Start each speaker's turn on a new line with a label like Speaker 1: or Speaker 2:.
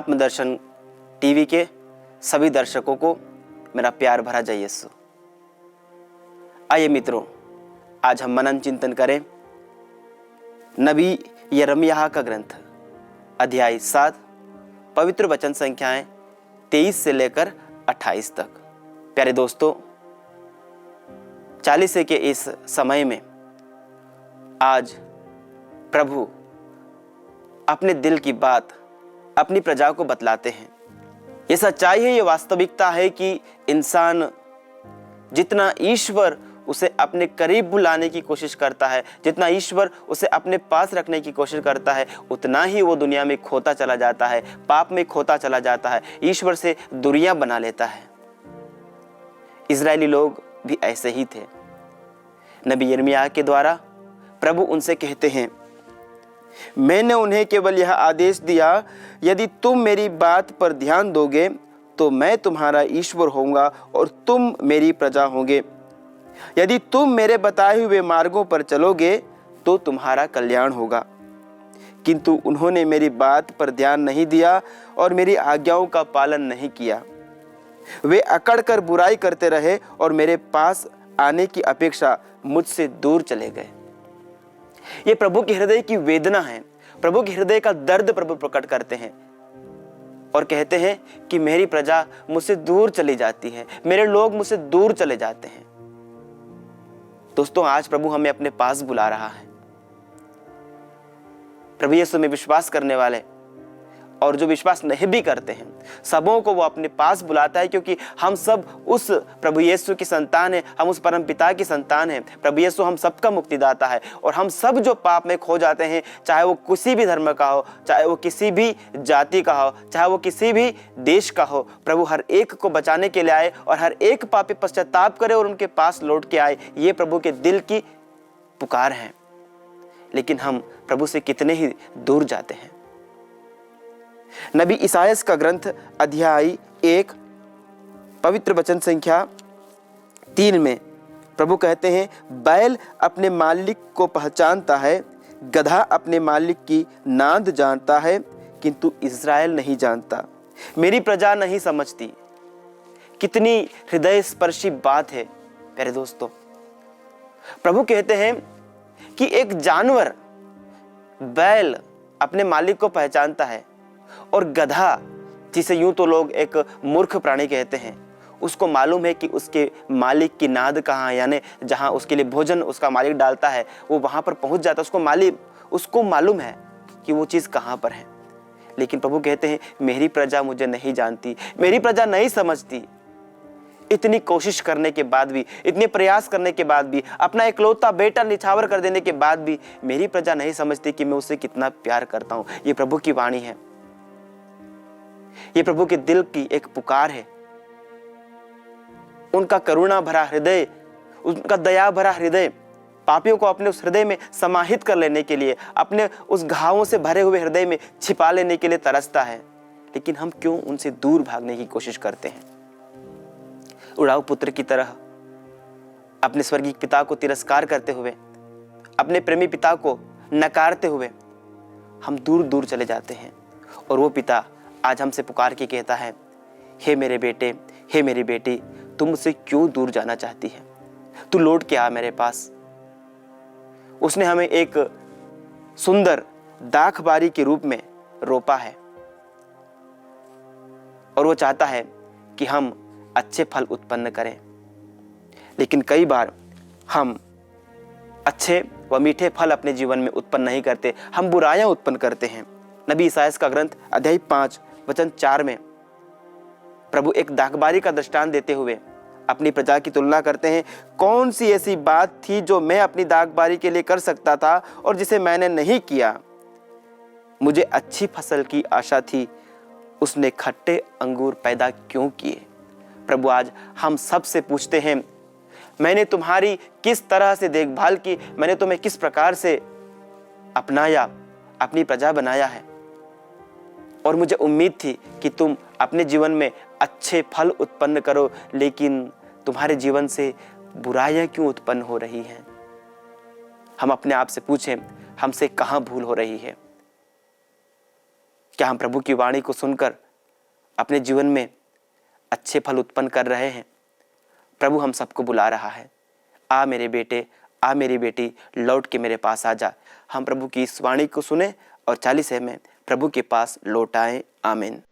Speaker 1: आत्मदर्शन TV के सभी दर्शकों को मेरा प्यार भरा जय यीशु। आइए मित्रों, आज हम मनन चिंतन करें नबी यिर्मयाह का ग्रंथ अध्याय 7 पवित्र वचन संख्याएं 23 से लेकर 28 तक। प्यारे दोस्तों, 40 के इस समय में आज प्रभु अपने दिल की बात अपनी प्रजा को बतलाते हैं। ये सच्चाई है, ये वास्तविकता है कि इंसान जितना ईश्वर उसे अपने करीब बुलाने की कोशिश करता है, जितना ईश्वर उसे अपने पास रखने की कोशिश करता है, उतना ही वो दुनिया में खोता चला जाता है, पाप में खोता चला जाता है, ईश्वर से दूरियां बना लेता है। इजरायली लोग भी ऐसे ही थे। नबी यिर्मयाह के द्वारा प्रभु उनसे कहते हैं, मैंने उन्हें केवल यह आदेश दिया, यदि तुम मेरी बात पर ध्यान दोगे तो मैं तुम्हारा ईश्वर होऊंगा और तुम मेरी प्रजा होंगे। यदि तुम मेरे बताए हुए मार्गों पर चलोगे तो तुम्हारा कल्याण होगा। किंतु उन्होंने मेरी बात पर ध्यान नहीं दिया और मेरी आज्ञाओं का पालन नहीं किया। वे अकड़ कर बुराई करते रहे और मेरे पास आने की अपेक्षा मुझसे दूर चले गए। ये प्रभु के हृदय की वेदना है, प्रभु के हृदय का दर्द प्रभु प्रकट करते हैं और कहते हैं कि मेरी प्रजा मुझसे दूर चली जाती है, मेरे लोग मुझसे दूर चले जाते हैं। दोस्तों, आज प्रभु हमें अपने पास बुला रहा है। प्रभु यीशु में विश्वास करने वाले और जो विश्वास नहीं भी करते हैं, सबों को वो अपने पास बुलाता है, क्योंकि हम सब उस प्रभु यीशु की संतान है, हम उस परम पिता की संतान है। प्रभु यीशु हम सबका मुक्तिदाता है और हम सब जो पाप में खो जाते हैं, चाहे वो किसी भी धर्म का हो, चाहे वो किसी भी जाति का हो, चाहे वो किसी भी देश का हो, प्रभु हर एक को बचाने के लिए आए और हर एक पापी पश्चाताप करे और उनके पास लौट के आए। ये प्रभु के दिल की पुकार है। लेकिन हम प्रभु से कितने ही दूर जाते हैं। नबी ईसायाह का ग्रंथ अध्याय 1 पवित्र वचन संख्या 3 में प्रभु कहते हैं, बैल अपने मालिक को पहचानता है, गधा अपने मालिक की नाद जानता है, किंतु इज़राइल नहीं जानता, मेरी प्रजा नहीं समझती। कितनी हृदय स्पर्शी बात है प्यारे दोस्तों। प्रभु कहते हैं कि एक जानवर बैल अपने मालिक को पहचानता है और गधा, जिसे यूं तो लोग एक मूर्ख प्राणी कहते हैं, उसको मालूम है कि उसके मालिक की नाद कहाँ है, यानी जहाँ उसके लिए भोजन उसका मालिक डालता है वो वहाँ पर पहुँच जाता है। उसको मालूम है कि वो चीज़ कहाँ पर है। लेकिन प्रभु कहते हैं, मेरी प्रजा मुझे नहीं जानती, मेरी प्रजा नहीं समझती। इतनी कोशिश करने के बाद भी, इतने प्रयास करने के बाद भी, अपना इकलौता बेटा निछावर कर देने के बाद भी मेरी प्रजा नहीं समझती कि मैं उससे कितना प्यार करता हूँ। ये प्रभु की वाणी है, ये प्रभु के दिल की एक पुकार है। उनका करुणा भरा हृदय, उनका दया भरा हृदय पापियों को अपने उस हृदय में समाहित कर लेने के लिए, अपने उस घावों से भरे हुए हृदय में छिपा लेने के लिए तरसता है। लेकिन हम क्यों उनसे दूर भागने की कोशिश करते हैं। उड़ाऊ पुत्र की तरह अपने स्वर्गीय पिता को तिरस्कार करते हुए, अपने प्रेमी पिता को नकारते हुए हम दूर दूर चले जाते हैं। और वो पिता आज हमसे पुकार के कहता है, हे मेरे बेटे, हे मेरी बेटी, तुम मुझसे क्यों दूर जाना चाहती है, तू लौट के आ मेरे पास। उसने हमें एक सुंदर दाखबारी के रूप में रोपा है और वो चाहता है कि हम अच्छे फल उत्पन्न करें। लेकिन कई बार हम अच्छे व मीठे फल अपने जीवन में उत्पन्न नहीं करते, हम बुराइयां उत्पन्न करते हैं। नबी ईसायाह का ग्रंथ अध्याय 5 वचन 4 में प्रभु एक दाखबारी का दृष्टांत देते हुए अपनी प्रजा की तुलना करते हैं। कौन सी ऐसी बात थी जो मैं अपनी दाखबारी के लिए कर सकता था और जिसे मैंने नहीं किया। मुझे अच्छी फसल की आशा थी, उसने खट्टे अंगूर पैदा क्यों किए। प्रभु आज हम सब से पूछते हैं, मैंने तुम्हारी किस तरह से देखभाल की, मैंने तुम्हें किस प्रकार से अपनाया, अपनी प्रजा बनाया है। और मुझे उम्मीद थी कि तुम अपने जीवन में अच्छे फल उत्पन्न करो, लेकिन तुम्हारे जीवन से बुराइयां क्यों उत्पन्न हो रही हैं। हम अपने आप से पूछें, हमसे कहां भूल हो रही है। क्या हम प्रभु की वाणी को सुनकर अपने जीवन में अच्छे फल उत्पन्न कर रहे हैं? प्रभु हम सबको बुला रहा है, आ मेरे बेटे, आ मेरी बेटी, लौट के मेरे पास आ जा। हम प्रभु की इस वाणी को सुने और 40 में प्रभु के पास लौट आएं। आमीन।